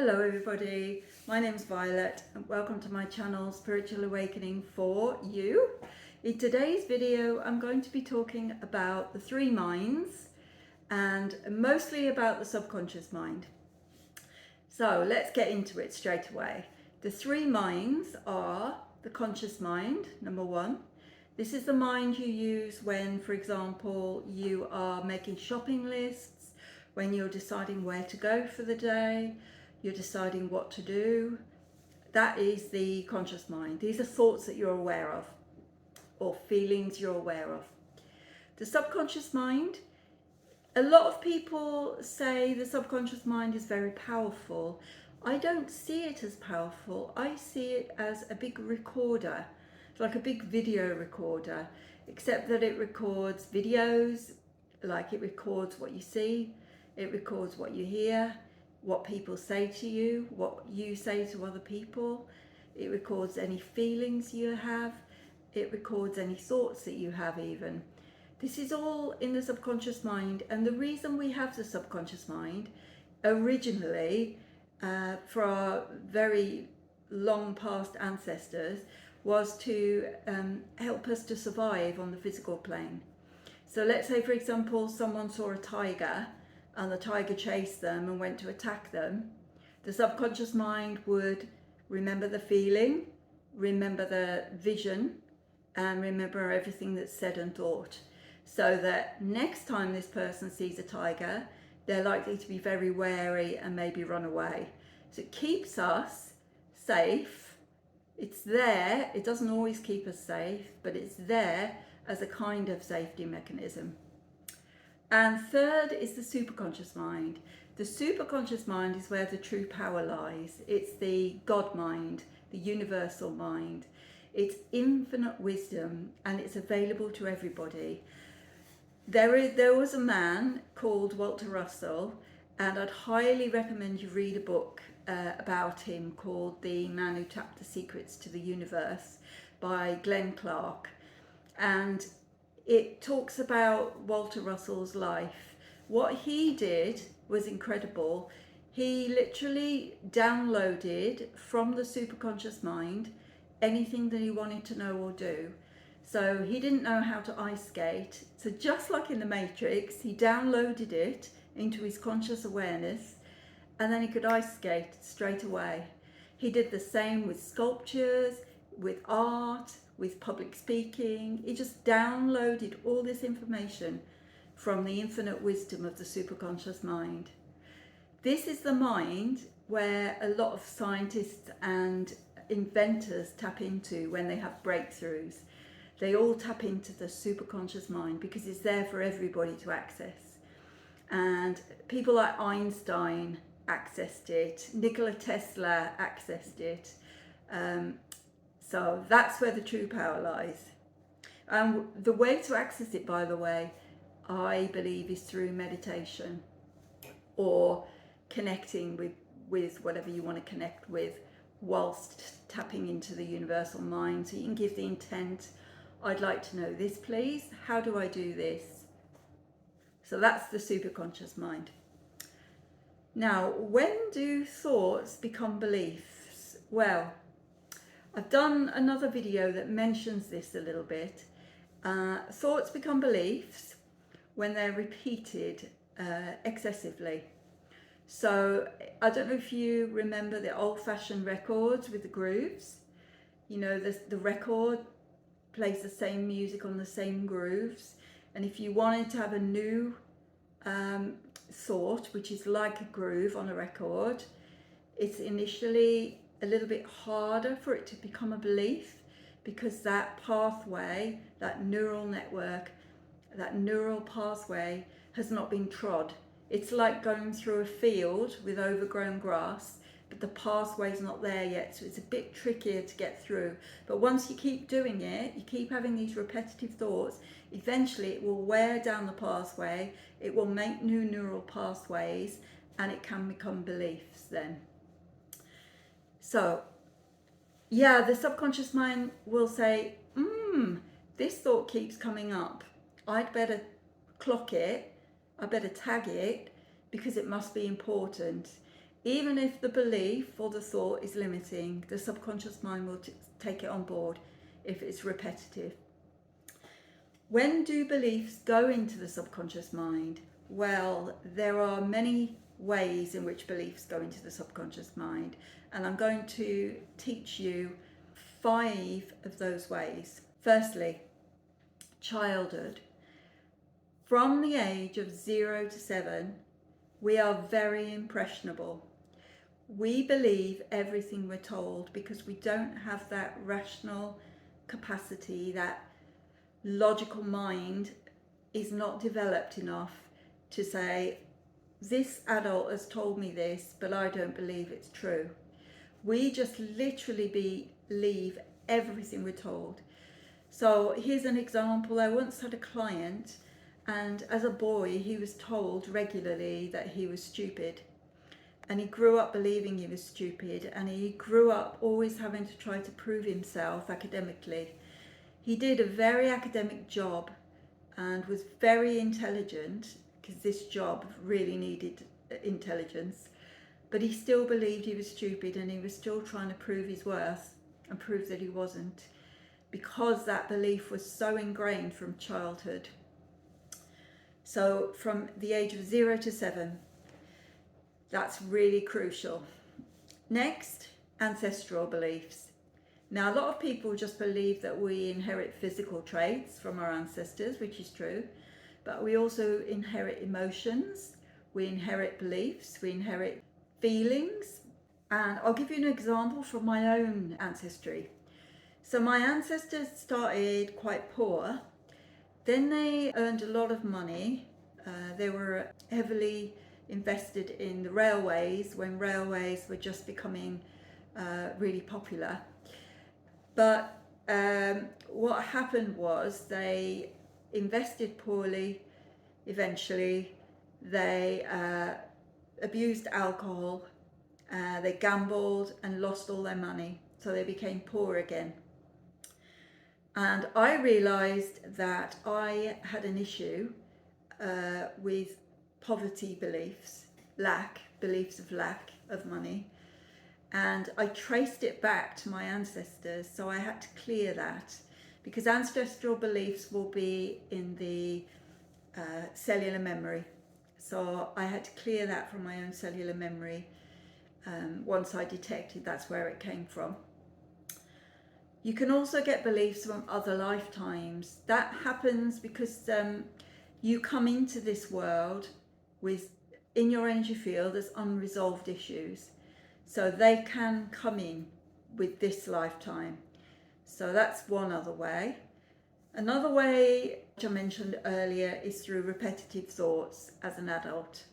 Hello everybody, my name is Violet and welcome to my channel Spiritual Awakening for You. In today's video I'm going to be talking about the three minds and mostly about the subconscious mind. So let's get into it straight away. The three minds are the conscious mind, number one. This is the mind you use when, for example, you are making shopping lists, when you're deciding where to go for the day, you're deciding what to do. That is the conscious mind. These are thoughts that you're aware of or feelings you're aware of. The subconscious mind, a lot of people say the subconscious mind is very powerful. I don't see it as powerful. I see it as a big recorder, like a big video recorder, except that it records videos, like it records what you see, it records what you hear, what people say to you, what you say to other people. It records any feelings you have. It records any thoughts that you have even. This is all in the subconscious mind, and the reason we have the subconscious mind originally for our very long past ancestors was to help us to survive on the physical plane. So let's say, for example, someone saw a tiger and the tiger chased them and went to attack them. The subconscious mind would remember the feeling, remember the vision, and remember everything that's said and thought. So that next time this person sees a tiger, they're likely to be very wary and maybe run away. So it keeps us safe. It's there. It doesn't always keep us safe, but it's there as a kind of safety mechanism. And third is the superconscious mind. The superconscious mind is where the true power lies. It's the God mind, the universal mind. It's infinite wisdom and it's available to everybody. There was a man called Walter Russell, and I'd highly recommend you read a book about him called The Man Who Tapped the Secrets to the Universe by Glenn Clark. And it talks about Walter Russell's life. What he did was incredible. He literally downloaded from the superconscious mind anything that he wanted to know or do. So he didn't know how to ice skate. So just like in the Matrix, he downloaded it into his conscious awareness and then he could ice skate straight away. He did the same with sculptures, with art, with public speaking. He just downloaded all this information from the infinite wisdom of the superconscious mind. This is the mind where a lot of scientists and inventors tap into when they have breakthroughs. They all tap into the superconscious mind because it's there for everybody to access. And people like Einstein accessed it, Nikola Tesla accessed it. So that's where the true power lies. And the way to access it, by the way, I believe is through meditation or connecting with whatever you want to connect with whilst tapping into the universal mind. So you can give the intent, I'd like to know this please, how do I do this? So that's the superconscious mind. Now, when do thoughts become beliefs? Well, I've done another video that mentions this a little bit. Thoughts become beliefs when they're repeated excessively. So I don't know if you remember the old-fashioned records with the grooves. You know, the record plays the same music on the same grooves. And if you wanted to have a new thought, which is like a groove on a record, it's initially a little bit harder for it to become a belief because that pathway, that neural network, that neural pathway has not been trod. It's like going through a field with overgrown grass, but the pathway's not there yet, so it's a bit trickier to get through. But once you keep doing it, you keep having these repetitive thoughts, eventually it will wear down the pathway, it will make new neural pathways, and it can become beliefs then. So, yeah, the subconscious mind will say, this thought keeps coming up. I'd better clock it, I better tag it, because it must be important. Even if the belief or the thought is limiting, the subconscious mind will take it on board if it's repetitive. When do beliefs go into the subconscious mind? Well, there are many ways in which beliefs go into the subconscious mind, and I'm going to teach you 5 of those ways. Firstly, childhood. From the age of 0 to 7, we are very impressionable. We believe everything we're told because we don't have that rational capacity, that logical mind is not developed enough to say, this adult has told me this, but I don't believe it's true. We just literally believe everything we're told. So here's an example. I once had a client, and as a boy he was told regularly that he was stupid, and he grew up believing he was stupid, and he grew up always having to try to prove himself academically. He did a very academic job and was very intelligent, because this job really needed intelligence, but he still believed he was stupid, and he was still trying to prove his worth and prove that he wasn't, because that belief was so ingrained from childhood. So from the age of 0 to 7, that's really crucial. Next, ancestral beliefs. Now, a lot of people just believe that we inherit physical traits from our ancestors, which is true, but we also inherit emotions, we inherit beliefs, we inherit feelings. And I'll give you an example from my own ancestry. So my ancestors started quite poor, then they earned a lot of money. They were heavily invested in the railways when railways were just becoming really popular. But what happened was they invested poorly. Eventually, they abused alcohol, they gambled and lost all their money. So they became poor again. And I realized that I had an issue with poverty beliefs, beliefs of lack of money. And I traced it back to my ancestors, so I had to clear that, because ancestral beliefs will be in the cellular memory. So I had to clear that from my own cellular memory once I detected that's where it came from. You can also get beliefs from other lifetimes. That happens because you come into this world with, in your energy field, there's unresolved issues. So they can come in with this lifetime. So that's one other way. Another way, which I mentioned earlier, is through repetitive thoughts as an adult.